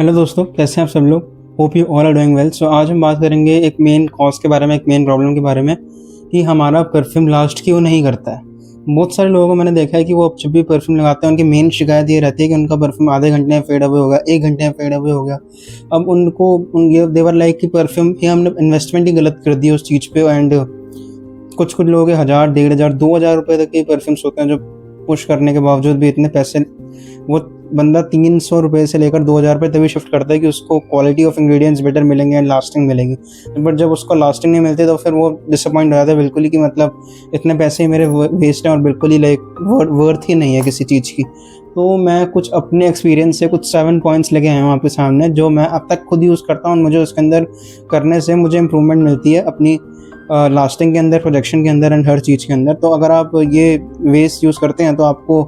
Hello दोस्तों, कैसे हैं आप सब लोग। Hope you all are doing well. So आज हम बात करेंगे एक मेन कॉज के बारे में, एक मेन प्रॉब्लम के बारे में कि हमारा परफ्यूम लास्ट क्यों नहीं करता है। बहुत सारे लोगों को मैंने देखा है कि वो जब भी परफ्यूम लगाते हैं उनकी मेन शिकायत ये रहती है कि उनका परफ्यूम आधे घंटे में फेड अवे हो गया, 1 घंटे में फेड अवे हो गया। अब उनको ये देवर लाइक कि परफ्यूम ये हमने इन्वेस्टमेंट ही गलत कर दी उस चीज़ पे। एंड कुछ कुछ लोग 1000, 1500, 2000 रुपये तक के परफ्यूम्स होते हैं जो पुश करने के बावजूद भी इतने पैसे, वो बंदा 300 रुपये से लेकर 2000 रुपये तभी शिफ्ट करता है कि उसको क्वालिटी ऑफ इंग्रेडिएंट्स बेटर मिलेंगे एंड लास्टिंग मिलेगी। बट जब उसको लास्टिंग नहीं मिलती तो फिर वो डिसअपॉइंट हो जाता है बिल्कुल ही कि मतलब इतने पैसे ही मेरे वेस्ट हैं और बिल्कुल ही लाइक वर्थ ही नहीं है किसी चीज़ की। तो मैं कुछ अपने एक्सपीरियंस से कुछ 7 पॉइंट्स लेके आया हूँ आपके सामने जो मैं अब तक खुद यूज़ करता हूँ और मुझे उसके अंदर करने से मुझे इम्प्रूवमेंट मिलती है अपनी लास्टिंग के अंदर, प्रोजेक्शन के अंदर एंड हर चीज़ के अंदर। तो अगर आप ये वेस्ट यूज़ करते हैं तो आपको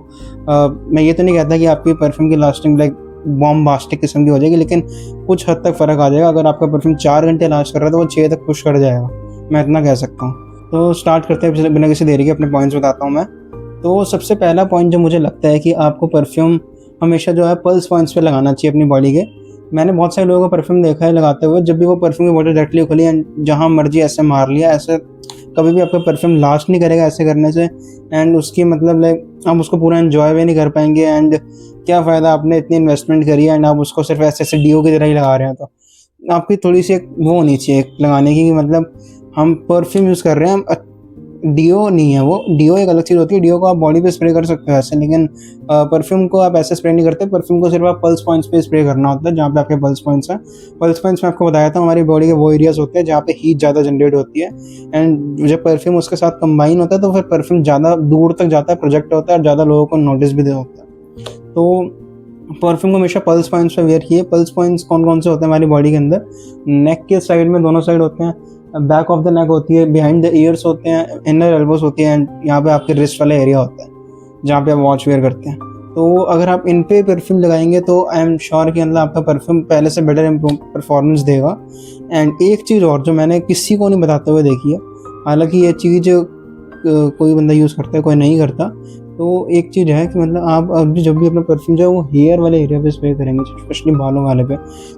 मैं ये तो नहीं कहता कि आपकी परफ्यूम की लास्टिंग लाइक बॉम्बास्टिक किस्म की हो जाएगी, लेकिन कुछ हद तक फ़र्क आ जाएगा। अगर आपका परफ्यूम 4 घंटे लास्ट कर रहा है तो वो 6 तक पुश कर जाएगा, मैं इतना कह सकता हूँ। तो स्टार्ट करते हैं बिना किसी देरी के, अपने पॉइंट्स बताता हूँ मैं। तो सबसे पहला पॉइंट जो मुझे लगता है कि आपको परफ्यूम हमेशा जो है पल्स पॉइंट्स पे लगाना चाहिए अपनी बॉडी के। मैंने बहुत सारे लोगों को परफ्यूम देखा है लगाते हुए, जब भी वो परफ्यूम की बॉटल डायरेक्टली खुली एंड जहाँ मर्जी ऐसे मार लिया, ऐसे कभी भी आपका परफ्यूम लास्ट नहीं करेगा ऐसे करने से। एंड उसकी मतलब लाइक आप उसको पूरा एंजॉय भी नहीं कर पाएंगे। एंड क्या फ़ायदा, आपने इतनी इन्वेस्टमेंट करी है एंड आप उसको सिर्फ ऐसे ऐसे डीओ की तरह ही लगा रहे हैं। तो आपकी थोड़ी सी एक वो होनी चाहिए लगाने की कि मतलब हम परफ्यूम यूज़ कर रहे हैं, हम डीओ नहीं है वो। डीओ एक अलग चीज़ होती है, डीओ को आप बॉडी पे स्प्रे कर सकते हो ऐसे, लेकिन परफ्यूम को आप ऐसे स्प्रे नहीं करते। परफ्यूम को सिर्फ आप पल्स पॉइंट्स पे स्प्रे करना होता है, जहाँ पे आपके पल्स पॉइंट्स हैं। पल्स पॉइंट्स में आपको बताया था हमारी बॉडी के वो एरियाज होते हैं जहाँ पे हीट ज़्यादा जनरेट होती है। एंड जब परफ्यूम उसके साथ कंबाइन होता है तो फिर परफ्यूम ज़्यादा दूर तक जाता है, प्रोजेक्ट होता है और ज़्यादा लोगों को नोटिस भी दे होता है। तो परफ्यूम को हमेशा पल्स पॉइंट्स पे वेयर किए। पल्स पॉइंट्स कौन कौन से होते हैं हमारी बॉडी के अंदर? नेक के साइड में, दोनों साइड होते हैं। बैक ऑफ द नेक होती है, बिहाइंड द ईयर्स होते हैं, इनर एल्बोस होती है, एंड यहाँ पे आपके रिस्ट वाला एरिया होता है जहाँ पे आप वॉच वेयर करते हैं। तो अगर आप इन पे परफ्यूम लगाएंगे तो आई एम श्योर कि मतलब आपका परफ्यूम पहले से बेटर परफॉर्मेंस देगा। एंड एक चीज़ और जो मैंने किसी को नहीं बताते हुए देखी है, हालांकि ये चीज़ कोई बंदा यूज़ करता है कोई नहीं करता, तो एक चीज़ है कि मतलब आप अभी जब भी अपना परफ्यूम जो है वो हेयर वाले एरिया पे स्प्रे करेंगे, स्पेशली बालों वाले पे,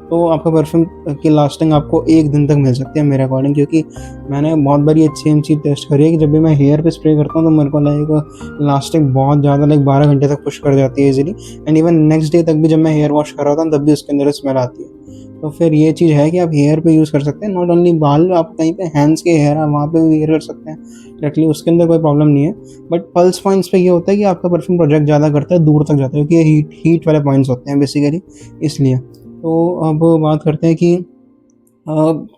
तो आपका परफ्यूम की लास्टिंग आपको 1 दिन तक मिल सकती है मेरे अकॉर्डिंग। क्योंकि मैंने बहुत बार ये सेम चीज़ टेस्ट करी है कि जब भी मैं हेयर पे स्प्रे करता हूँ तो मेरे को लाइक लास्टिंग बहुत ज़्यादा लाइक 12 घंटे तक पुश कर जाती है easily. And even next day तक भी जब मैं हेयर वॉश कर रहा था तब भी उसके अंदर स्मेल आती है। तो फिर ये चीज़ है कि आप हेयर पे यूज़ कर सकते हैं, नॉट ओनली बाल, आप कहीं पे हैंड्स के हेयर है वहाँ पे भी वेयर कर सकते हैं डायरेक्टली, उसके अंदर कोई प्रॉब्लम नहीं है। बट पल्स पॉइंट्स पे ये होता है कि आपका परफ्यूम प्रोजेक्ट ज़्यादा करता है, दूर तक जाता है, क्योंकि ये हीट वाले पॉइंट्स होते हैं बेसिकली, इसलिए। तो अब बात करते हैं कि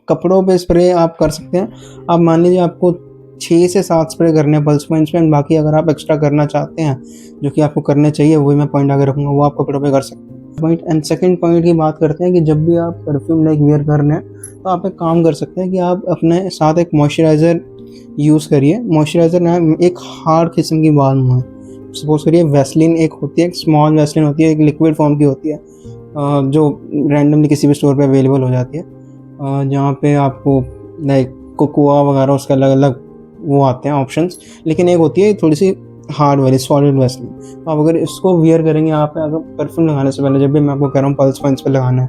कपड़ों पे स्प्रे आप कर सकते हैं। आप मान लीजिए आपको 6 से 7 स्प्रे करने हैं पल्स पॉइंट्स में, बाकी अगर आप एक्स्ट्रा करना चाहते हैं जो कि आपको करने चाहिए, वही मैं पॉइंट आगे रखूँगा, वो आप कपड़ों पे कर सकते हैं। पॉइंट एंड सेकंड पॉइंट की बात करते हैं कि जब भी आप परफ्यूम लाइक वेयर कर रहे हैं तो आप एक काम कर सकते हैं कि आप अपने साथ एक मॉइस्चराइज़र यूज़ करिए। मॉइस्चराइज़र ना एक हार्ड किस्म की बाल्म है। सपोज करिए वैसलीन एक होती है, एक स्मॉल वैसलीन होती है, एक लिक्विड फॉर्म की होती है जो रैंडमली किसी भी स्टोर पे अवेलेबल हो जाती है, जहाँ पे आपको लाइक कोकोआ वगैरह उसके अलग अलग वो आते हैं ऑप्शंस। लेकिन एक होती है थोड़ी सी हार्ड वाली सॉलिड वैसलीन। तो आप अगर इसको वियर करेंगे आप अगर परफ्यूम लगाने से पहले, जब भी मैं आपको कह रहा हूँ पल्स पॉइंट्स पे लगाना है,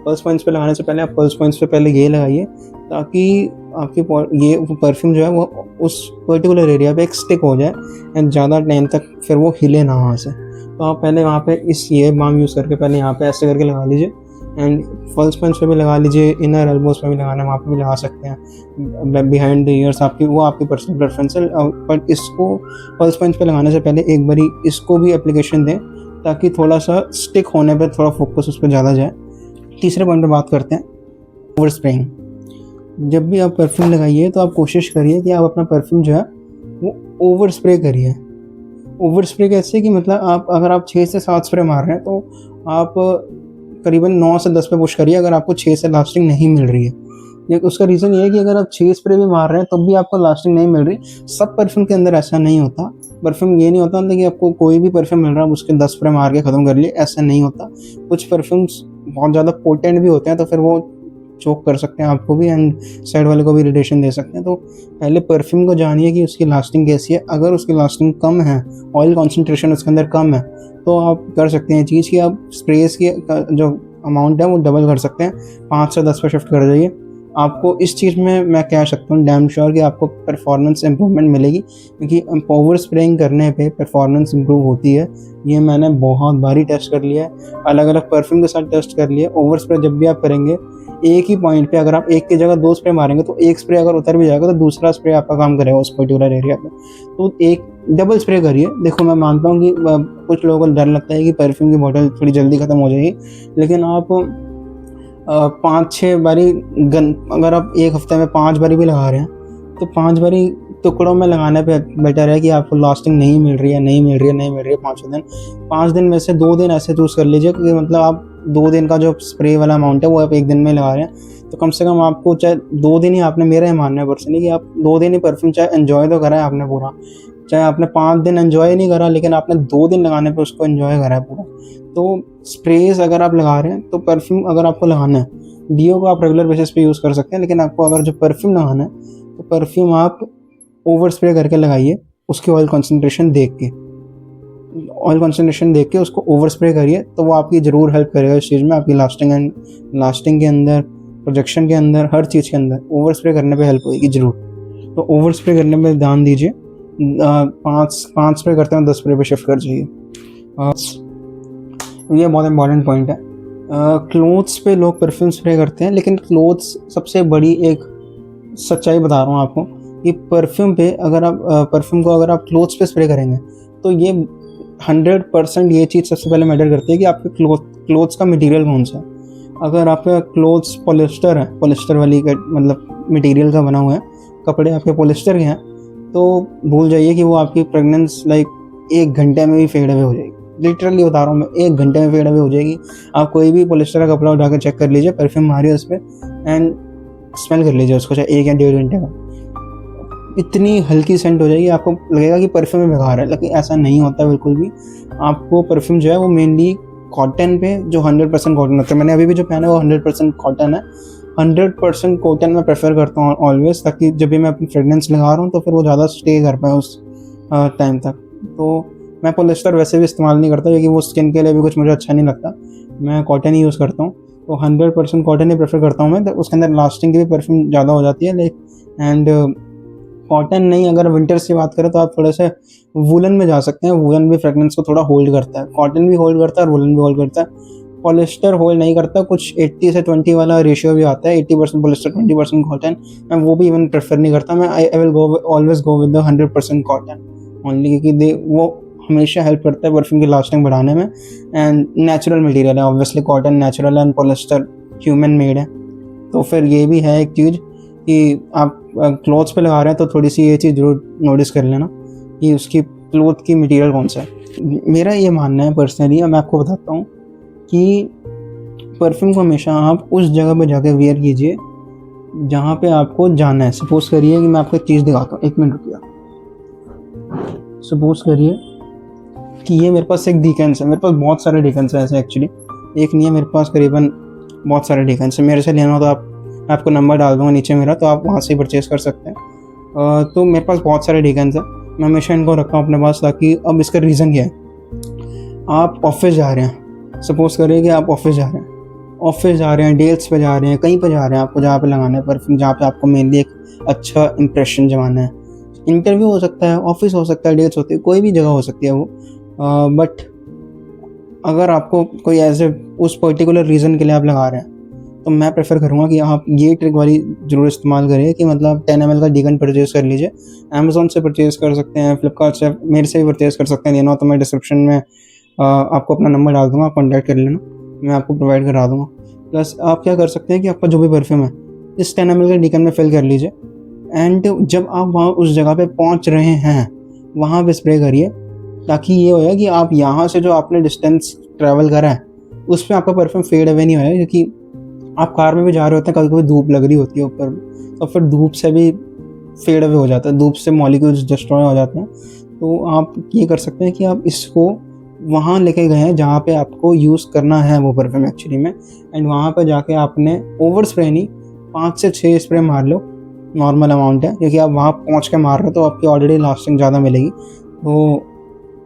पल्स पॉइंट्स पे लगाने से पहले आप पल्स पॉइंट्स पे पहले ये लगाइए, ताकि आपकी ये परफ्यूम जो है वो उस पर्टिकुलर एरिया पे एक स्टिक हो जाए एंड ज़्यादा टाइम तक फिर वो हिले ना वहाँ से। तो आप पहले वहाँ पे ये बाम यूज़ करके पहले यहाँ पे ऐसे करके लगा लीजिए, एंड पल्स पॉइंट्स पे भी लगा लीजिए, इनर एल्बोस पे भी लगाना है वहाँ पे भी लगा सकते हैं, बिहाइंड द ईयर्स आपकी वो आपकी पर्सनल प्रेफरेंस है। बट इसको पल्स पॉइंट्स पे लगाने से पहले एक बारी इसको भी एप्लीकेशन दें ताकि थोड़ा सा स्टिक होने पे थोड़ा फोकस उस पर ज़्यादा जाए। तीसरे पॉइंट पे बात करते हैं ओवर स्प्रेइंग। जब भी आप परफ्यूम लगाइए तो आप कोशिश करिए कि आप अपना परफ्यूम जो है वो ओवर स्प्रे करिए। ओवर स्प्रे कैसे कि मतलब आप अगर आप 6 से 7 स्प्रे मार रहे हैं तो आप करीबन 9 से 10 पे पुश करिए अगर आपको 6 से लास्टिंग नहीं मिल रही है। उसका रीज़न ये है कि अगर आप 6 स्प्रे भी मार रहे हैं तब भी आपको लास्टिंग नहीं मिल रही। सब परफ्यूम के अंदर ऐसा नहीं होता। परफ्यूम ये नहीं होता कि आपको कोई भी परफ्यूम मिल रहा है उसके 10 स्प्रे मार के ख़त्म कर लिए, ऐसा नहीं होता। कुछ परफ्यूम्स बहुत ज़्यादा पोटेंट भी होते हैं तो फिर वो चोक कर सकते हैं आपको भी एंड साइड वाले को भी इरिटेशन दे सकते हैं। तो पहले परफ्यूम को जानिए कि उसकी लास्टिंग कैसी है। अगर उसकी लास्टिंग कम है, ऑयल कॉन्सेंट्रेशन उसके अंदर कम है, तो आप कर सकते हैं चीज़ कि आप स्प्रेस की जो अमाउंट है वो डबल कर सकते हैं, 5 से 10 पे शिफ्ट कर जाइए। आपको इस चीज़ में मैं कह सकता हूँ डैम श्योर कि आपको परफॉर्मेंस इम्प्रूवमेंट मिलेगी, क्योंकि ओवर स्प्रेइंग करने पे परफॉर्मेंस इम्प्रूव होती है। ये मैंने बहुत बारी टेस्ट कर लिया है, अलग अलग परफ्यूम के साथ टेस्ट कर लिया। ओवर स्प्रे जब भी आप करेंगे एक ही पॉइंट पे, अगर आप एक की जगह 2 स्प्रे मारेंगे तो एक स्प्रे अगर उतर भी जाएगा तो दूसरा स्प्रे आपका काम करेगा उस पर्टिकुलर एरिया पे। तो एक डबल स्प्रे करिए। देखो मैं मानता हूँ कि कुछ लोगों को डर लगता है कि परफ्यूम की बोतल थोड़ी जल्दी ख़त्म हो जाएगी, लेकिन आप 5-6 बारी अगर आप एक हफ्ते में 5 बारी भी लगा रहे हैं तो 5 बारी टुकड़ों में लगाने पे बेटर है कि आपको लास्टिंग नहीं मिल रही है 5 दिन में से 2 दिन ऐसे चूज़ कर लीजिए कि मतलब आप 2 दिन का जो स्प्रे वाला अमाउंट है वो आप 1 दिन में लगा रहे हैं, तो कम से कम आपको चाहे 2 दिन ही, आपने मेरा ही मानना है पर्सनली कि आप 2 दिन ही परफ्यूम चाहे एंजॉय तो करा है आपने पूरा, चाहे आपने 5 दिन एंजॉय नहीं करा लेकिन आपने 2 दिन लगाने पे उसको एंजॉय करा है पूरा। तो स्प्रेज अगर आप लगा रहे हैं तो परफ्यूम अगर आपको लगाना है, डीओ को आप रेगुलर बेसिस पे यूज़ कर सकते हैं, लेकिन आपको अगर जो परफ्यूम लगाना है तो परफ्यूम आप ओवर स्प्रे करके लगाइए, उसके ऑयल कंसंट्रेशन देख के उसको ओवर स्प्रे करिए, तो वो आपकी ज़रूर हेल्प करेगा इस चीज़ में, आपकी लास्टिंग के अंदर, प्रोजेक्शन के अंदर, हर चीज़ के अंदर ओवर स्प्रे करने पे हेल्प होगी ज़रूर। तो ओवर स्प्रे करने में ध्यान दीजिए, 5 स्प्रे करते हैं 10 स्प्रे पे शिफ्ट कर जाइए। ये बहुत इंपॉर्टेंट पॉइंट है। क्लोथ्स पे लोग परफ्यूम स्प्रे करते हैं, लेकिन क्लोथ्स सबसे बड़ी एक सच्चाई बता रहा हूँ आपको कि परफ्यूम को अगर आप क्लोथ्स पे स्प्रे करेंगे तो ये 100% ये चीज़ सबसे पहले मैटर करती है कि आपके क्लोथ्स का मटेरियल कौन सा है। अगर आपका क्लोथ्स पॉलिस्टर है, पॉलिस्टर वाली मतलब मटेरियल का बना हुआ है, कपड़े आपके पॉलिस्टर के हैं, तो भूल जाइए कि वो आपकी प्रेगनेंस 1 घंटे में भी फेड अवे हो जाएगी। लिटरली बता रहा हूँ मैं, 1 घंटे में फेड अवे हो जाएगी। आप कोई भी पॉलिस्टर का कपड़ा उठाकर चेक कर लीजिए, परफ्यूम मारिए उस पर एंड स्मेल कर लीजिए उसको, चाहे 1 या 1.5 घंटे का, इतनी हल्की सेंट हो जाएगी, आपको लगेगा कि परफ्यूम में बेकार है, लेकिन ऐसा नहीं होता बिल्कुल भी। आपको परफ्यूम जो है वो मेनली कॉटन पे, जो 100% कॉटन होता है, मैंने अभी भी जो पहना है वो 100% कॉटन है, 100% कॉटन मैं प्रेफर करता हूँ ऑलवेज, ताकि जब भी मैं अपनी फ्रेगनेंस लगा रहा हूँ तो फिर वो ज़्यादा स्टे कर पाए उस टाइम तक। तो मैं पॉलिस्टर वैसे भी इस्तेमाल नहीं करता क्योंकि वो स्किन के लिए भी कुछ मुझे अच्छा नहीं लगता, मैं कॉटन ही यूज़ करता हूँ। तो 100% कॉटन ही प्रेफर करता हूँ मैं, तो उसके अंदर लास्टिंग की भी परफ्यूम ज़्यादा हो जाती है। एंड कॉटन नहीं, अगर विंटर्स की बात करें तो आप थोड़े से वुलन में जा सकते हैं, वुलन भी फ्रेगनेंस को थोड़ा होल्ड करता है, कॉटन भी होल्ड करता है और वुलन भी होल्ड करता है। पॉलिस्टर होल्ड नहीं करता, कुछ 80 से 20 वाला रेशियो भी आता है, 80% पॉलिस्टर 20% कॉटन, मैं वो भी इवन प्रेफर नहीं करता। मैं I will always go with the 100% cotton only, क्योंकि वो हमेशा हेल्प करता है परफ्यूम की लास्टिंग बढ़ाने में। एंड नेचुरल मटेरियल है, ऑब्वियसली कॉटन नेचुरल है एंड पॉलिस्टर ह्यूमन मेड है। तो फिर ये भी है एक चीज़ कि आप क्लोथ्स पे लगा रहे हैं तो थोड़ी सी ये चीज़ जरूर नोटिस कर लेना कि उसकी क्लोथ की मटेरियल कौन सा है। मेरा ये मानना है पर्सनली, मैं आपको बताता हूँ कि परफ्यूम को हमेशा आप उस जगह पे जाके वेयर कीजिए जहाँ पे आपको जाना है। सपोज करिए कि मैं आपको एक चीज़ दिखाता हूँ, 1 मिनट रुकिए। सपोज करिए कि ये मेरे पास एक डिकेंस है, मेरे पास बहुत सारे डिकेंस है ऐसे, एक्चुअली एक नहीं है मेरे पास, करीबन बहुत सारे डिकेंस है। मेरे से लेना हो तो मैं आपको नंबर डाल दूँगा नीचे मेरा, तो आप वहाँ से परचेज़ कर सकते हैं। तो मेरे पास बहुत सारे डिकेंस है, मैं हमेशा इनको रखता हूँ अपने पास, ताकि अब इसका रीज़न क्या है, आप ऑफिस जा रहे हैं, सपोज करिए कि आप ऑफिस जा रहे हैं, डेट्स पे जा रहे हैं, कहीं पे जा रहे हैं, आपको जहाँ पे लगाना है परफ्यूम, जहाँ पे आपको मेनली एक अच्छा इंप्रेशन जमाना है। इंटरव्यू हो सकता है, ऑफिस हो सकता है, डेट्स होती है, कोई भी जगह हो सकती है वो। बट अगर आपको कोई ऐसे उस पर्टिकुलर रीज़न के लिए आप लगा रहे हैं, तो मैं प्रेफर करूँगा कि आप ये ट्रिक वाली ज़रूर इस्तेमाल करिए कि मतलब 10 ml का डिकन परचेज़ कर लीजिए। अमेज़ॉन से परचेज़ कर सकते हैं, फ्लिपकार्ट से, मेरे से भी परचेज़ कर सकते हैं। देना हो तो मैं डिस्क्रिप्शन में आपको अपना नंबर डाल दूँगा, आप कॉन्टैक्ट कर लेना, मैं आपको प्रोवाइड करा दूँगा। प्लस आप क्या कर सकते हैं कि आपका जो भी परफ्यूम है इस 10 ml के डिकन में फिल कर लीजिए, एंड जब आप वहाँ उस जगह पे पहुँच रहे हैं वहाँ पे स्प्रे करिए, ताकि ये होगा कि आप यहाँ से जो आपने डिस्टेंस ट्रैवल करा है उस पर आपका परफ्यूम फेड अवे नहीं होगा, क्योंकि आप कार में भी जा रहे होते हैं, कभी कभी धूप लग रही होती है ऊपर, तो फिर धूप से भी फेड अवे हो जाता है, धूप से मॉलिक्यूल्स डिस्ट्रॉय हो जाते हैं। तो आप ये कर सकते हैं कि आप इसको वहाँ लेके गए हैं जहाँ पे आपको यूज़ करना है वो परफ्यूम एक्चुअली में, एंड वहाँ पे जाके आपने ओवर स्प्रे नहीं, 5 से 6 स्प्रे मार लो, नॉर्मल अमाउंट है, क्योंकि आप वहाँ पहुँच के मार रहे हो तो आपकी ऑलरेडी लास्टिंग ज़्यादा मिलेगी। तो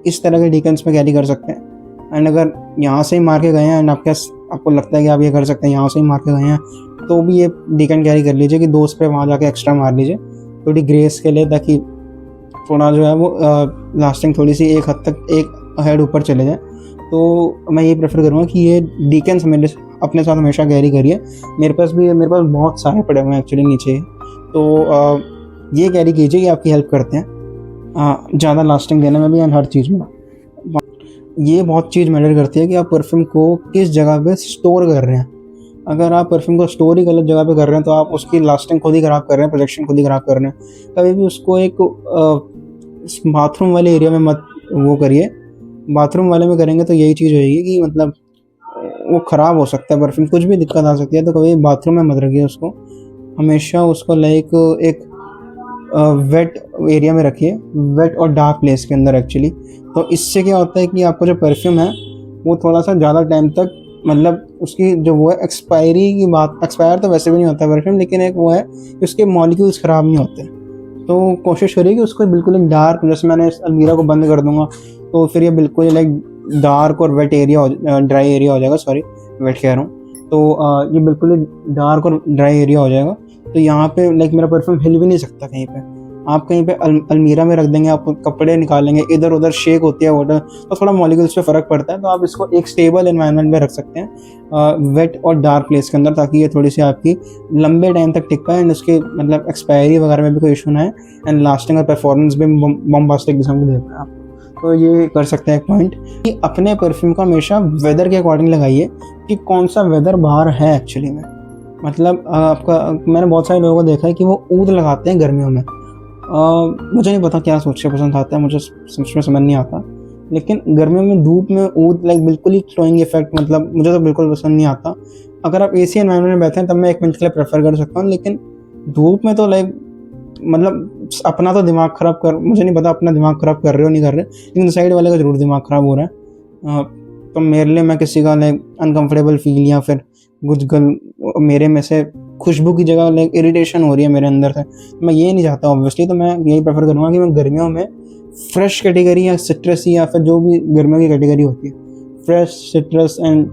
इस तरह के डिकन्स में कैरी कर सकते हैं। एंड अगर यहाँ से ही मार के गए हैं एंड आपको लगता है कि आप ये कर सकते हैं, यहाँ से ही मार के गए हैं, तो भी ये डीकन कैरी कर लीजिए कि 2 स्प्रे वहाँ जाके एक्स्ट्रा मार लीजिए थोड़ी ग्रेस के लिए, ताकि थोड़ा जो है वो लास्टिंग थोड़ी सी एक हद तक एक हेड ऊपर चले जाए। तो मैं ये प्रेफर करूँगा कि ये डीकन्स मेरे अपने साथ हमेशा कैरी करिए। मेरे पास बहुत सारे पड़े हुए हैं एक्चुअली नीचे, तो ये कैरी कीजिए कि आपकी हेल्प करते हैं ज़्यादा लास्टिंग देने में भी एंड हर चीज़ में। ये बहुत चीज़ मैटर करती है कि आप परफ्यूम को किस जगह पे स्टोर कर रहे हैं। अगर आप परफ्यूम को स्टोर ही गलत जगह पे कर रहे हैं तो आप उसकी लास्टिंग खुद ही ख़राब कर रहे हैं, प्रोजेक्शन खुद ही ख़राब कर रहे हैं। कभी भी उसको एक बाथरूम वाले एरिया में मत वो करिए। बाथरूम वाले में करेंगे तो यही चीज़ होएगी कि मतलब वो ख़राब हो सकता है परफ्यूम, कुछ भी दिक्कत आ सकती है। तो कभी बाथरूम में मत रखिए उसको, हमेशा उसको लाइक एक वेट एरिया में रखिए, वेट और डार्क प्लेस के अंदर एक्चुअली। तो इससे क्या होता है कि आपका जो परफ्यूम है वो थोड़ा सा ज़्यादा टाइम तक, मतलब उसकी जो वो है एक्सपायरी की बात, एक्सपायर तो वैसे भी नहीं होता परफ्यूम, लेकिन एक वो है कि उसके मॉलिक्यूल्स ख़राब नहीं होते। तो कोशिश करिए कि उसको बिल्कुल एक डार्क, जैसे मैंने इस अलमीरा को बंद कर दूंगा तो फिर ये बिल्कुल लाइक डार्क और वेट एरिया, ड्राई एरिया हो जाएगा, सॉरी वेट कह रहा हूँ। तो ये बिल्कुल डार्क और ड्राई एरिया हो जाएगा। तो यहाँ पे लाइक मेरा परफ्यूम हिल भी नहीं सकता कहीं पे। आप कहीं पे अलमीरा में रख देंगे, आप कपड़े निकालेंगे, इधर उधर शेक होती है वाटर, तो थोड़ा मॉलिक्यूल्स पे फ़र्क पड़ता है। तो आप इसको एक स्टेबल एनवायरनमेंट में रख सकते हैं वेट और डार्क प्लेस के अंदर, ताकि ये थोड़ी सी आपकी लंबे टाइम तक टिक पाए एंड उसके मतलब एक्सपायरी वगैरह में भी कोई इशू ना है एंड लास्टिंग और परफॉर्मेंस भी बॉम्बास्टिक किस्म की दे पाए आप। तो ये कर सकते हैं एक पॉइंट कि अपने परफ्यूम को हमेशा वेदर के अकॉर्डिंग लगाइए कि कौन सा वेदर बाहर है एक्चुअली में। मतलब आपका, मैंने बहुत सारे लोगों को देखा है कि वो ऊद लगाते हैं गर्मियों में। मुझे नहीं पता क्या सोच के पसंद आता है, मुझे सच में समझ नहीं आता, लेकिन गर्मियों में धूप में ऊद लाइक बिल्कुल ही क्लोइंग इफेक्ट, मतलब मुझे तो बिल्कुल पसंद नहीं आता। अगर आप एसी एनवायरनमेंट में बैठे हैं तब मैं 1 मिनट के लिए प्रेफर कर सकता हूँ, लेकिन धूप में तो लाइक मतलब अपना तो दिमाग ख़राब कर, मुझे नहीं पता अपना दिमाग ख़राब कर रहे हो नहीं कर रहे, लेकिन साइड वाले का ज़रूर दिमाग ख़राब हो रहा है। तो मेरे लिए, मैं किसी का लाइक अनकम्फर्टेबल फील या फिर कुछ मेरे में से खुशबू की जगह लाइक इरिटेशन हो रही है मेरे अंदर से, मैं ये नहीं चाहता ऑब्वियसली। तो मैं यही प्रेफर करूँगा कि मैं गर्मियों में फ्रेश कैटेगरी या सिट्रस या फिर जो भी गर्मियों की कैटेगरी होती है, फ्रेश सिट्रस एंड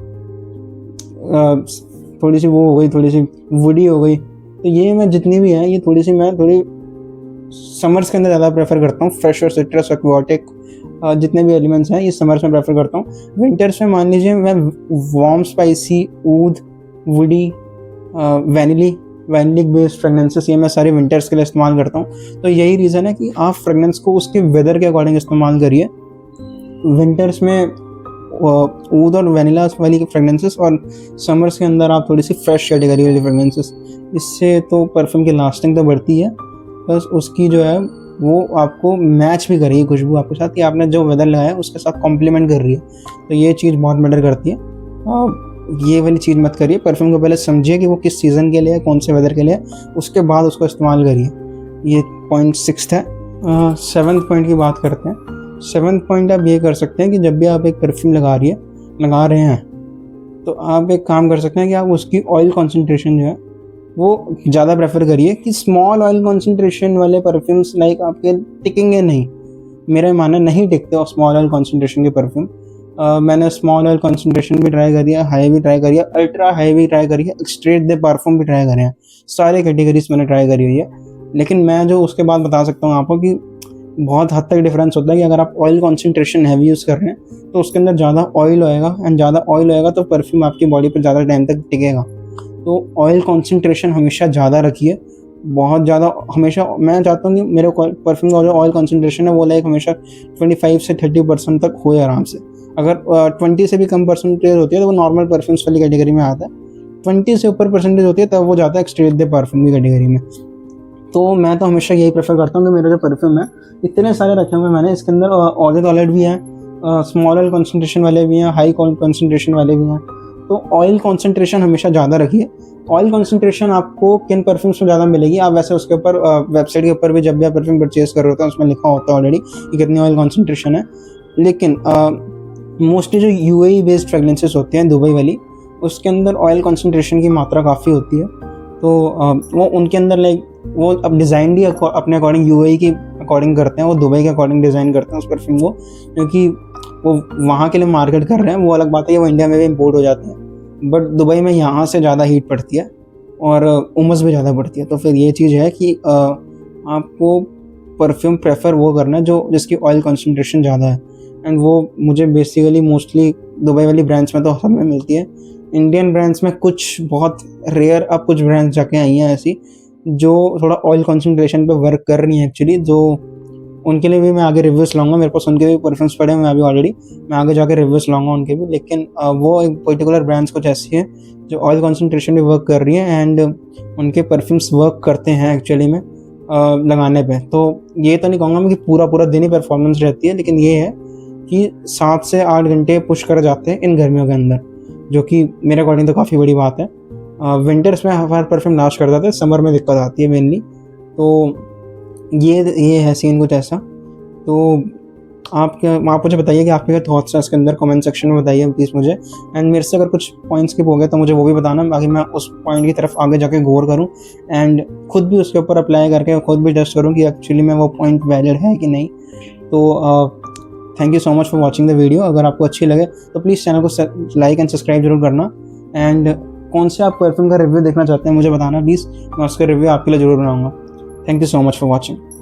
थोड़ी सी वो हो गई, थोड़ी सी वुडी हो गई, तो ये मैं जितनी भी है ये थोड़ी समर्स के अंदर ज़्यादा प्रेफर करता हूँ। फ्रेश और सिट्रस एक्वाटिक जितने भी एलिमेंट्स हैं ये समर्स में प्रेफर करता हूँ। विंटर्स में मान लीजिए मैं warm spicy, ऊद, woody, वैनिलिक based fragrances, ये मैं सारे विंटर्स के लिए इस्तेमाल करता हूँ। तो यही रीज़न है कि आप फ्रेगनेंस को उसके वेदर के अकॉर्डिंग इस्तेमाल करिए। विंटर्स में ऊद और वैनिला वाली फ्रेगनेंसेस, और समर्स के अंदर आप थोड़ी सी फ्रेश कैटेगरी वाली फ्रेगनेंसेस। इससे तो परफ्यूम की लास्टिंग तो बढ़ती है, प्लस उसकी जो है वो आपको मैच भी कर रही है खुशबू आपके साथ, कि आपने जो वेदर लगाया है उसके साथ कॉम्प्लीमेंट कर रही है। तो ये चीज़ बहुत मैटर करती है। ये वाली चीज़ मत करिए, परफ्यूम को पहले समझिए कि वो किस सीज़न के लिए है, कौन से वेदर के लिए है, उसके बाद उसको इस्तेमाल करिए। ये पॉइंट 6 है। 7th पॉइंट की बात करते हैं। 7th पॉइंट आप ये कर सकते हैं कि जब भी आप एक परफ्यूम लगा रहे हैं तो आप एक काम कर सकते हैं कि आप उसकी ऑयल कॉन्सेंट्रेशन जो है वो ज़्यादा प्रेफर करिए। कि स्मॉल ऑयल कॉन्सेंट्रेशन वाले परफ्यूम्स लाइक आपके टिकेंगे नहीं, मेरा मानना नहीं टिकते और स्मॉल ऑयल कॉन्सेंट्रेशन के परफ्यूम। मैंने स्मॉल ऑयल कॉन्सेंट्रेशन भी ट्राई कर दिया, हाई भी ट्राई करी है, अल्ट्रा हाई भी ट्राई करी है, एक्सट्रेट दे परफ्यूम भी ट्राई करे हैं, सारे कैटेगरीज मैंने ट्राई करी हुई है। लेकिन मैं जो उसके बाद बता सकता हूँ आपको कि बहुत हद तक डिफरेंस होता है कि अगर आप ऑयल कॉन्सेंट्रेशन हैवी यूज़ कर रहे हैं तो उसके अंदर ज़्यादा ऑयल होएगा, एंड ज़्यादा ऑयल होएगा तो परफ्यूम आपकी बॉडी पर ज़्यादा टाइम तक टिकेगा। तो ऑयल कॉन्सेंट्रेशन हमेशा ज़्यादा रखिए, बहुत ज़्यादा। हमेशा मैं चाहता हूँ कि मेरे परफ्यूम का जो ऑयल कॉन्सेंट्रेशन है वो लाइक हमेशा 25 से 30% तक हो आराम से। अगर 20 से भी कम परसेंटेज होती है तो वो नॉर्मल परफ्यूम्स वाली कैटेगरी में आता है। 20 से ऊपर परसेंटेज होती है तब वो जाता है एक्सट्रेट दे परफ्यूम की कैटेगरी में। तो मैं तो हमेशा यही प्रेफर करता हूँ कि मेरे जो परफ्यूम है, इतने सारे रखे हुए मैंने, इसके अंदर ऑयल टॉयलेट भी है, स्मॉल ऑयल कॉन्सेंट्रेशन वाले भी हैं, हाई कॉन्सेंट्रेशन वाले भी हैं। तो ऑयल कॉन्सेंट्रेशन हमेशा ज़्यादा रखिए। ऑयल कॉन्सेंट्रेशन आपको किन परफ्यूम्स में ज़्यादा मिलेगी, आप वैसे उसके ऊपर वेबसाइट के ऊपर भी जब भी आप परफ्यूम परचेज कर रहे होते हैं उसमें लिखा होता है ऑलरेडी कि कितनी ऑयल कॉन्सेंट्रेशन है। लेकिन मोस्टली जो यूएई बेस्ड फ्रेगनेंसेस होती हैं, दुबई वाली, उसके अंदर ऑयल कॉन्सेंट्रेशन की मात्रा काफ़ी होती है। तो वो उनके अंदर लाइक वो अब डिज़ाइन भी अपने अकॉर्डिंग यूएई के अकॉर्डिंग करते हैं, वो दुबई के अकॉर्डिंग डिज़ाइन करते हैं उस परफ्यूम को, क्योंकि वो वहाँ के लिए मार्केट कर रहे हैं, वो अलग बात है कि वो इंडिया में भी इम्पोर्ट हो जाते हैं, बट दुबई में यहाँ से ज़्यादा हीट पड़ती है और उमस भी ज़्यादा पड़ती है। तो फिर ये चीज़ है कि आपको परफ्यूम प्रेफर वो करना है जो जिसकी ऑयल कंसंट्रेशन ज़्यादा है, एंड वो मुझे बेसिकली मोस्टली दुबई वाली ब्रांड्स में तो सब में मिलती है। इंडियन ब्रांड्स में कुछ बहुत रेयर अब कुछ ब्रांड्स जाके आई हैं ऐसी जो थोड़ा ऑयल कंसंट्रेशन पे वर्क कर रही हैं एक्चुअली, जो उनके लिए भी मैं आगे रिव्यूज़ लाऊंगा। मेरे पास उनके भी परफ्यूम्स पड़े हैं, मैं अभी ऑलरेडी मैं आगे जाके रिव्यूज़ लाऊंगा उनके भी। लेकिन वो एक पर्टिकुलर ब्रांड्स कुछ ऐसी हैं जो ऑयल कंसंट्रेशन पे वर्क कर रही हैं एंड उनके परफ्यूम्स वर्क करते हैं एक्चुअली में लगाने पे। तो ये तो नहीं कहूँगा मैं कि पूरा दिन ही परफॉर्मेंस रहती है, लेकिन ये है कि 7 से 8 घंटे पुश कर जाते हैं इन गर्मियों के अंदर, जो कि मेरे अकॉर्डिंग तो काफ़ी बड़ी बात है। विंटर्स में हर परफ्यूम लास्ट कर जाता है, समर में दिक्कत आती है मेनली। तो ये है सीन कुछ ऐसा। तो आप मुझे बताइए कि आपके क्या थॉट्स हैं इसके अंदर, कमेंट सेक्शन में बताइए प्लीज़ मुझे। एंड मेरे से अगर कुछ पॉइंट्स स्किप हो गए तो मुझे वो भी बताना, बाकी मैं उस पॉइंट की तरफ आगे जाके गौर करूँ एंड खुद भी उसके ऊपर अप्लाई करके खुद भी टेस्ट करूँ कि एक्चुअली में वो पॉइंट वैलिड है कि नहीं। तो thank you so much for watching the video. अगर आपको अच्छी लगे तो प्लीज़ चैनल को लाइक एंड सब्सक्राइब जरूर करना। एंड कौन से आप परफ्यूम का रिव्यू देखना चाहते हैं मुझे बताना प्लीज़, मैं उसका रिव्यू आपके लिए ज़रूर बनाऊँगा। Thank you so much for watching.